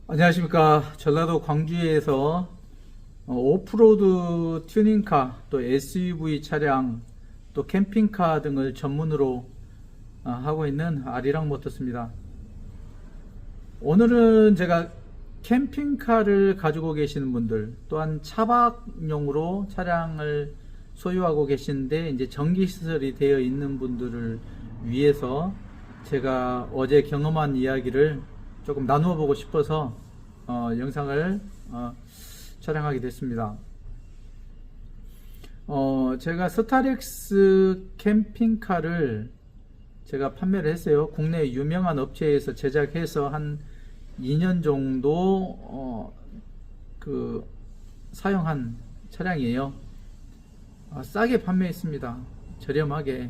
안녕하십니까. 전라도 광주에서 오프로드 튜닝카, 또 SUV 차량, 또 캠핑카 등을 전문으로 하고 있는 아리랑 모터스입니다. 오늘은 제가 캠핑카를 가지고 계시는 분들, 또한 차박용으로 차량을 소유하고 계시는데 이제 전기 시설이 되어 있는 분들을 위해서 제가 어제 경험한 이야기를 조금 나누어 보고 싶어서 영상을 촬영하게 됐습니다. 제가 스타렉스 캠핑카를 제가 판매를 했어요. 국내 유명한 업체에서 제작해서 한 2년 정도 사용한 차량이에요. 싸게 판매했습니다. 저렴하게.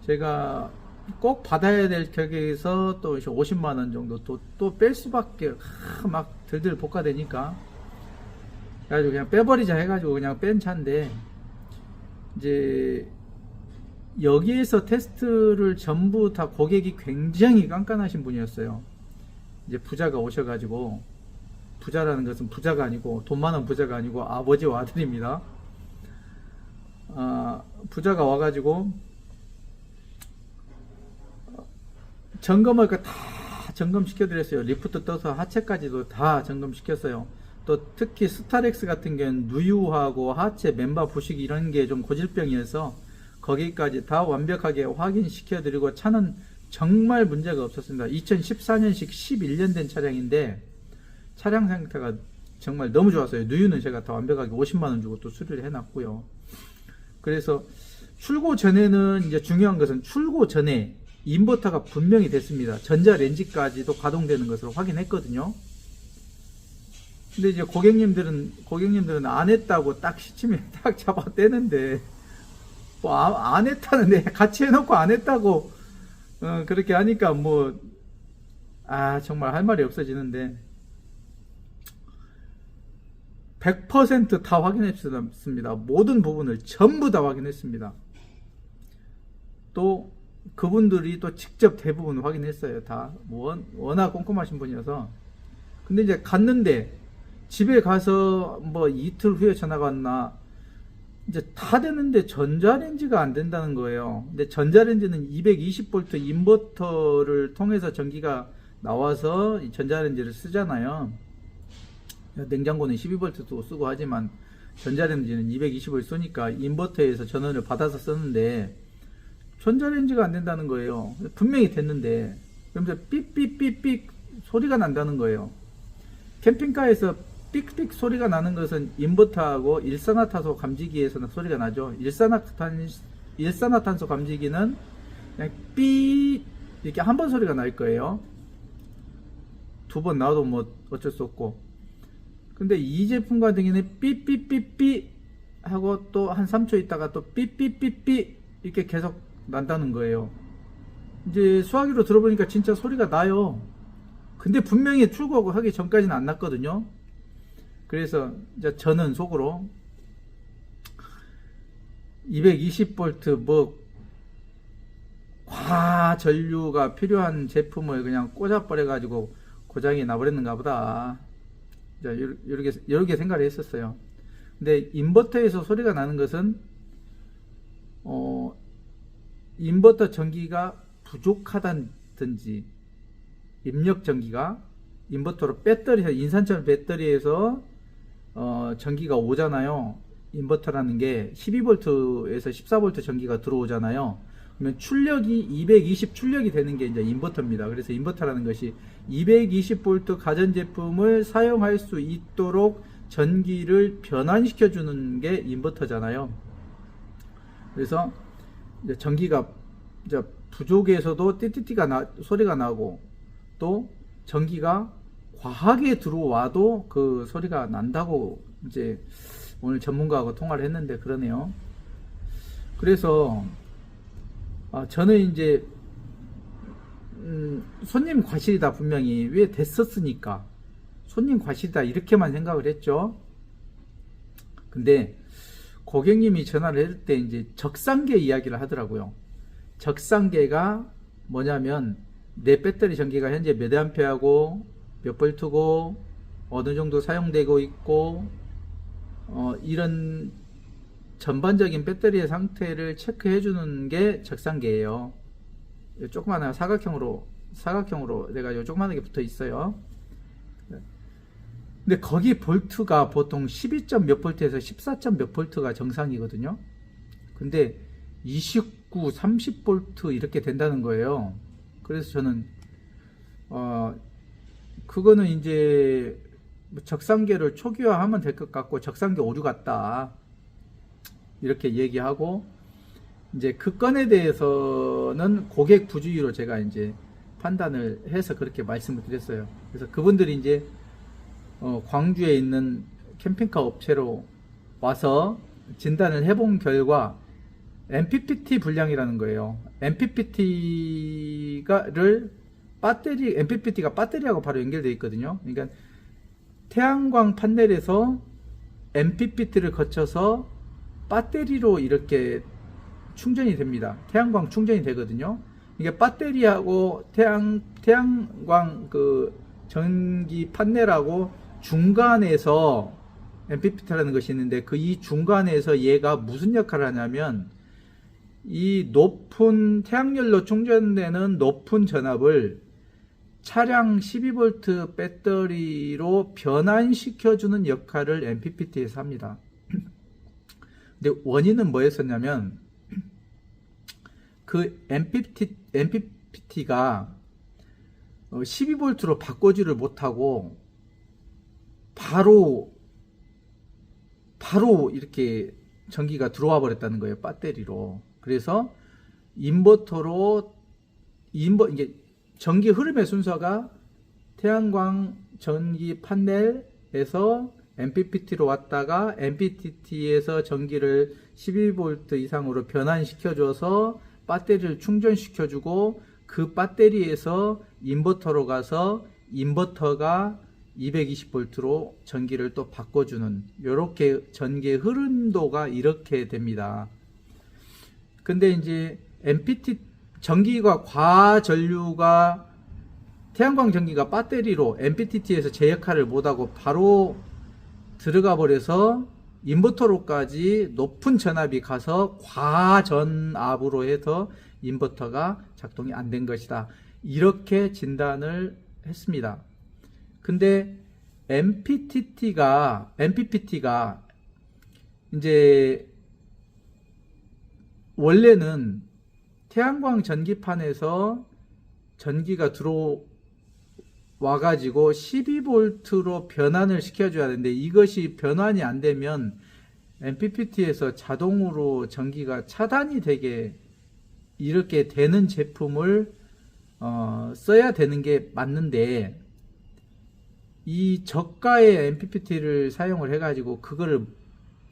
제가 꼭 받아야 될 격에서 또 50만원 정도 또 뺄 수밖에 막 들들 볶아대니까 그래가지고 그냥 빼버리자 해가지고 그냥 뺀 차인데, 이제 여기에서 테스트를 전부 다 고객이 굉장히 깐깐하신 분이었어요. 이제 부자가 오셔가지고, 부자라는 것은 부자가 아니고 돈 많은 부자가 아니고 아버지와 아들입니다. 부자가 와가지고 점검을 다 점검시켜드렸어요. 리프트 떠서 하체까지도 다 점검시켰어요. 또 특히 스타렉스 같은 경우는 누유하고 하체 멤버 부식 이런 게 좀 고질병이어서 거기까지 다 완벽하게 확인시켜드리고, 차는 정말 문제가 없었습니다. 2014년식 11년 된 차량인데 차량 상태가 정말 너무 좋았어요. 누유는 제가 다 완벽하게 50만원 주고 또 수리를 해놨고요. 그래서 출고 전에는, 이제 중요한 것은 출고 전에 인버터가 분명히 됐습니다. 전자레인지까지도 가동되는 것으로 확인했거든요. 근데 이제 고객님들은 안 했다고 딱 시침에 딱 잡아떼는데, 뭐 안 했다는데 같이 해놓고 안 했다고 그렇게 하니까 정말 할 말이 없어지는데, 100% 다 확인했습니다. 모든 부분을 전부 다 확인했습니다. 또 그분들이 또 직접 대부분 확인했어요. 다 워낙 꼼꼼하신 분이어서. 근데 이제 갔는데, 집에 가서 이틀 후에 전화가 왔나, 이제 다 되는데 전자레인지가 안 된다는 거예요. 근데 전자레인지는 220V 인버터를 통해서 전기가 나와서 이 전자레인지를 쓰잖아요. 냉장고는 12V도 쓰고 하지만 전자레인지는 220을 쓰니까 인버터에서 전원을 받아서 쓰는데 전자레인지가 안 된다는 거예요. 분명히 됐는데. 그러면서 삑삑삑삑 소리가 난다는 거예요. 캠핑카에서 삑삑 소리가 나는 것은 인버터하고 일산화탄소 감지기에서는 소리가 나죠. 일산화탄소 감지기는 그냥 삑 이렇게 한 번 소리가 날 거예요. 두 번 나와도 어쩔 수 없고. 근데 이 제품 같은 경우는 삐삐삐삐 하고 또 한 3초 있다가 또 삐삐삐삐 이렇게 계속 난다는 거예요. 이제 수화기로 들어보니까 진짜 소리가 나요. 근데 분명히 출고하기 전까지는 안 났거든요. 그래서 이제 저는 속으로 220V 과전류가 필요한 제품을 그냥 꽂아버려 가지고 고장이 나버렸는가 보다, 이렇게 생각을 했었어요. 근데 인버터에서 소리가 나는 것은 인버터 전기가 부족하다든지, 입력 전기가 인버터로 인산철 배터리에서 전기가 오잖아요. 인버터라는 게 12V에서 14V 전기가 들어오잖아요. 그러면 출력이 220 출력이 되는 게 이제 인버터입니다. 그래서 인버터라는 것이 220V 가전제품을 사용할 수 있도록 전기를 변환시켜 주는 게 인버터잖아요. 그래서 이제 전기가 이제 부족해서도 소리가 나고, 또 전기가 과하게 들어와도 그 소리가 난다고 이제 오늘 전문가하고 통화를 했는데 그러네요. 그래서 저는 이제 손님 과실이다, 분명히. 왜 됐었으니까 손님 과실이다 이렇게만 생각을 했죠. 근데 고객님이 전화를 할 때 이제 적상계 이야기를 하더라고요. 적상계가 뭐냐면 내 배터리 전기가 현재 몇 암페어하고 몇 볼트고 어느 정도 사용되고 있고 이런 전반적인 배터리의 상태를 체크해 주는 게 적상계예요. 조그마한 사각형으로 내가 요 조그마하게 붙어 있어요. 근데 거기 볼트가 보통 12점 몇 볼트에서 14점 몇 볼트가 정상이거든요. 근데 29, 30 볼트 이렇게 된다는 거예요. 그래서 저는 그거는 이제 적상계를 초기화하면 될 것 같고 적상계 오류 같다 이렇게 얘기하고, 이제 그 건에 대해서는 고객 부주의로 제가 이제 판단을 해서 그렇게 말씀을 드렸어요. 그래서 그분들이 이제 광주에 있는 캠핑카 업체로 와서 진단을 해본 결과 MPPT 불량이라는 거예요. MPPT가 배터리하고 바로 연결되어 있거든요. 그러니까 태양광 판넬에서 MPPT를 거쳐서 배터리로 이렇게 충전이 됩니다. 태양광 충전이 되거든요. 이게 배터리하고 태양광 그 전기 판넬하고 중간에서 MPPT라는 것이 있는데, 그 이 중간에서 얘가 무슨 역할을 하냐면 이 높은 태양열로 충전되는 높은 전압을 차량 12V 배터리로 변환시켜주는 역할을 MPPT에서 합니다. 근데 원인은 뭐였었냐면 그 MPPT가 12V로 바꾸지를 못하고 바로 이렇게 전기가 들어와 버렸다는 거예요, 배터리로. 그래서 이게 전기 흐름의 순서가 태양광 전기 판넬에서 MPPT로 왔다가 MPPT에서 전기를 12V 이상으로 변환시켜줘서 배터리를 충전시켜주고, 그 배터리에서 인버터로 가서 인버터가 220V로 전기를 또 바꿔주는, 이렇게 전기의 흐름도가 이렇게 됩니다. 근데 이제 전기가 과전류가 태양광 전기가 배터리로 MPPT에서 제 역할을 못하고 바로 들어가 버려서 인버터로까지 높은 전압이 가서 과전압으로 해서 인버터가 작동이 안 된 것이다, 이렇게 진단을 했습니다. 근데 MPPT가 이제 원래는 태양광 전기판에서 전기가 들어와가지고 12V로 변환을 시켜줘야 되는데, 이것이 변환이 안 되면 MPPT에서 자동으로 전기가 차단이 되게 이렇게 되는 제품을 써야 되는 게 맞는데, 이 저가의 MPPT를 사용을 해가지고 그거를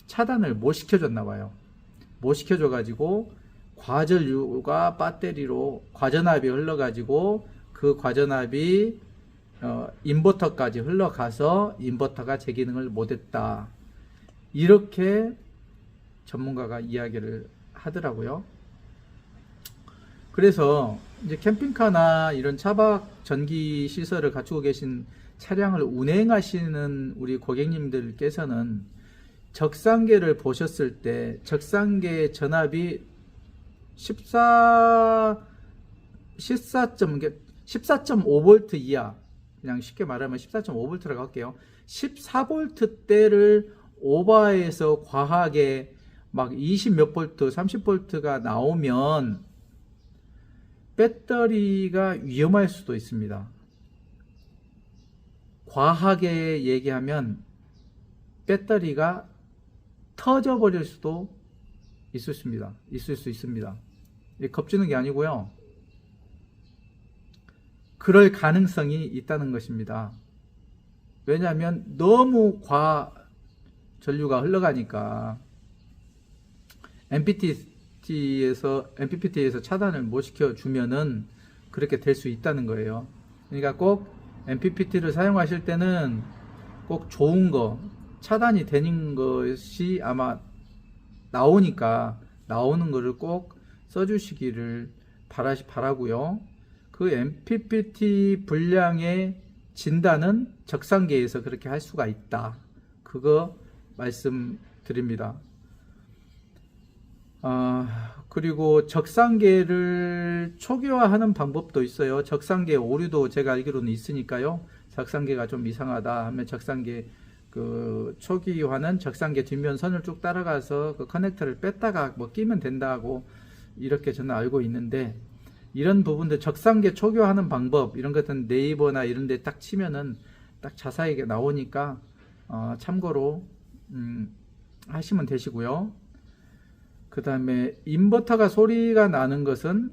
차단을 못 시켜줬나 봐요. 못 시켜줘가지고 과전류가 배터리로 과전압이 흘러가지고 그 과전압이 인버터까지 흘러가서 인버터가 제 기능을 못했다, 이렇게 전문가가 이야기를 하더라고요. 그래서 이제 캠핑카나 이런 차박 전기 시설을 갖추고 계신 차량을 운행하시는 우리 고객님들께서는 적상계를 보셨을 때 적상계 전압이 14.5V 이하, 그냥 쉽게 말하면 14.5V라고 할게요. 14V대를 오버해서 과하게 막 20 몇 볼트, 30V가 나오면 배터리가 위험할 수도 있습니다. 과하게 얘기하면 배터리가 터져버릴 수도 있을 수 있습니다. 겁주는 게 아니고요, 그럴 가능성이 있다는 것입니다. 왜냐하면 너무 과전류가 흘러가니까 MPPT에서 차단을 못 시켜주면은 그렇게 될 수 있다는 거예요. 그러니까 꼭 MPPT를 사용하실 때는 꼭 좋은 거, 차단이 되는 것이 아마 나오니까 나오는 거를 꼭 써주시기를 바라고요. 그 MPPT 불량의 진단은 적상계에서 그렇게 할 수가 있다. 그거 말씀드립니다. 그리고 적상계를 초기화하는 방법도 있어요. 적상계 오류도 제가 알기로는 있으니까요. 적상계가 좀 이상하다 하면 적상계 그 초기화는 적상계 뒷면 선을 쭉 따라가서 그 커넥터를 뺐다가 뭐 끼면 된다고 이렇게 저는 알고 있는데, 이런 부분들 적상계 초기화하는 방법 이런 것은 네이버나 이런 데 딱 치면은 딱 자세하게 나오니까 참고로 하시면 되시고요. 그 다음에 인버터가 소리가 나는 것은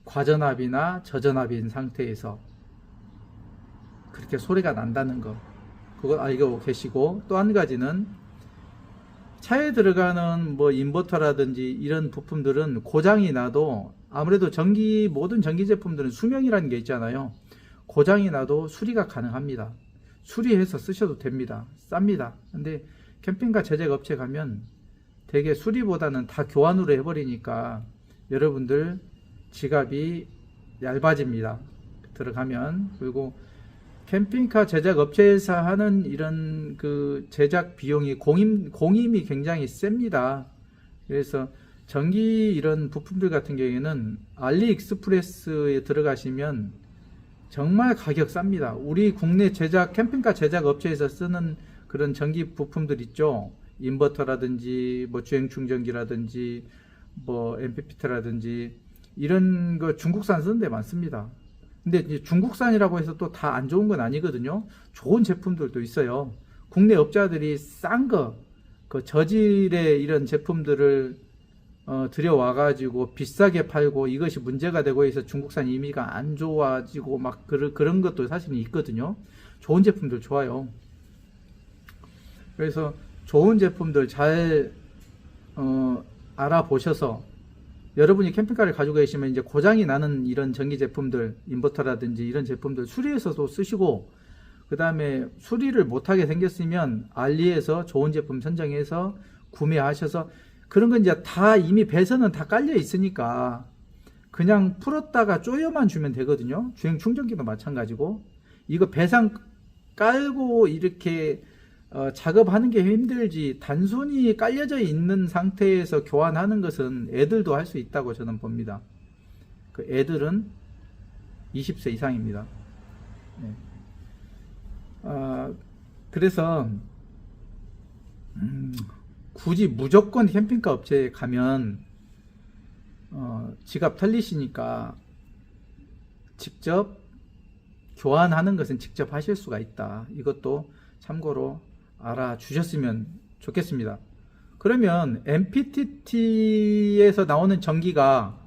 과전압이나 저전압인 상태에서 그렇게 소리가 난다는 거, 그걸 알고 계시고, 또 한 가지는 차에 들어가는 뭐 인버터라든지 이런 부품들은 고장이 나도, 아무래도 모든 전기 제품들은 수명이라는 게 있잖아요. 고장이 나도 수리가 가능합니다. 수리해서 쓰셔도 됩니다. 쌉니다. 근데 캠핑카 제작 업체 가면 되게 수리보다는 다 교환으로 해버리니까 여러분들 지갑이 얇아집니다. 들어가면. 그리고 캠핑카 제작 업체에서 하는 이런 그 제작 비용이 공임이 굉장히 셉니다. 그래서 전기 이런 부품들 같은 경우에는 알리익스프레스에 들어가시면 정말 가격 쌉니다. 우리 국내 캠핑카 제작 업체에서 쓰는 그런 전기 부품들 있죠. 인버터라든지 뭐 주행 충전기라든지 뭐 MPPT라든지 이런 거 중국산 쓰는 데 많습니다. 근데 이제 중국산이라고 해서 또 다 안 좋은 건 아니거든요. 좋은 제품들도 있어요. 국내 업자들이 싼 거, 그 저질의 이런 제품들을 들여와가지고 비싸게 팔고 이것이 문제가 되고 해서 중국산 이미가 안 좋아지고 막 그런 것도 사실은 있거든요. 좋은 제품들 좋아요. 그래서 좋은 제품들 잘 알아보셔서, 여러분이 캠핑카를 가지고 계시면 이제 고장이 나는 이런 전기 제품들, 인버터라든지 이런 제품들 수리해서도 쓰시고, 그 다음에 수리를 못하게 생겼으면 알리에서 좋은 제품 선정해서 구매하셔서, 그런 건 이제 다 이미 배선은 다 깔려 있으니까 그냥 풀었다가 조여만 주면 되거든요. 주행 충전기도 마찬가지고. 이거 배선 깔고 이렇게 작업하는 게 힘들지, 단순히 깔려져 있는 상태에서 교환하는 것은 애들도 할 수 있다고 저는 봅니다. 그 애들은 20세 이상입니다. 네. 그래서 굳이 무조건 캠핑카 업체에 가면 지갑 털리시니까 직접 교환하는 것은 직접 하실 수가 있다. 이것도 참고로 알아주셨으면 좋겠습니다. 그러면 MPPT에서 나오는 전기가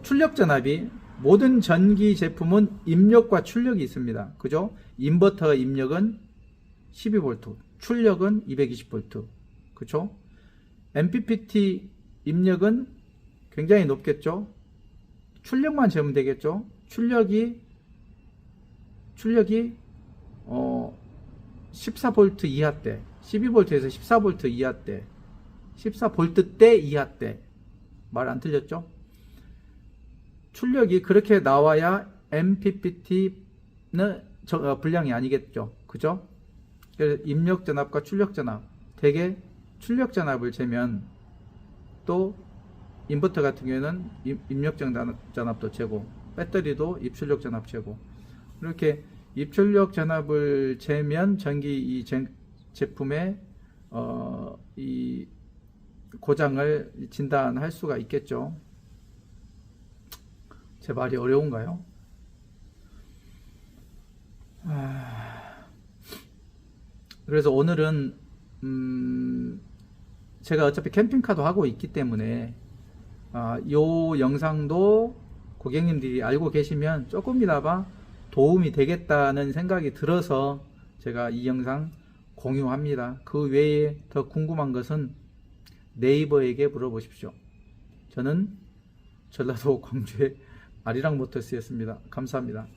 출력 전압이, 모든 전기 제품은 입력과 출력이 있습니다. 그죠? 인버터 입력은 12V, 출력은 220V. 그죠? MPPT 입력은 굉장히 높겠죠? 출력만 재면 되겠죠? 출력이 14V 이하대, 12V에서 14V 이하대, 14V대 이하대. 말 안 틀렸죠? 출력이 그렇게 나와야 MPPT는 분량이 아니겠죠. 그죠? 그래서 입력 전압과 출력 전압, 대개 출력 전압을 재면, 또 인버터 같은 경우에는 입력 전압도 재고, 배터리도 입출력 전압 재고, 이렇게 입출력 전압을 재면 이 제품의 이 고장을 진단할 수가 있겠죠. 제 말이 어려운가요? 그래서 오늘은 제가 어차피 캠핑카도 하고 있기 때문에 요 영상도 고객님들이 알고 계시면 조금이나마 도움이 되겠다는 생각이 들어서 제가 이 영상 공유합니다. 그 외에 더 궁금한 것은 네이버에게 물어보십시오. 저는 전라도 광주의 아리랑모터스였습니다. 감사합니다.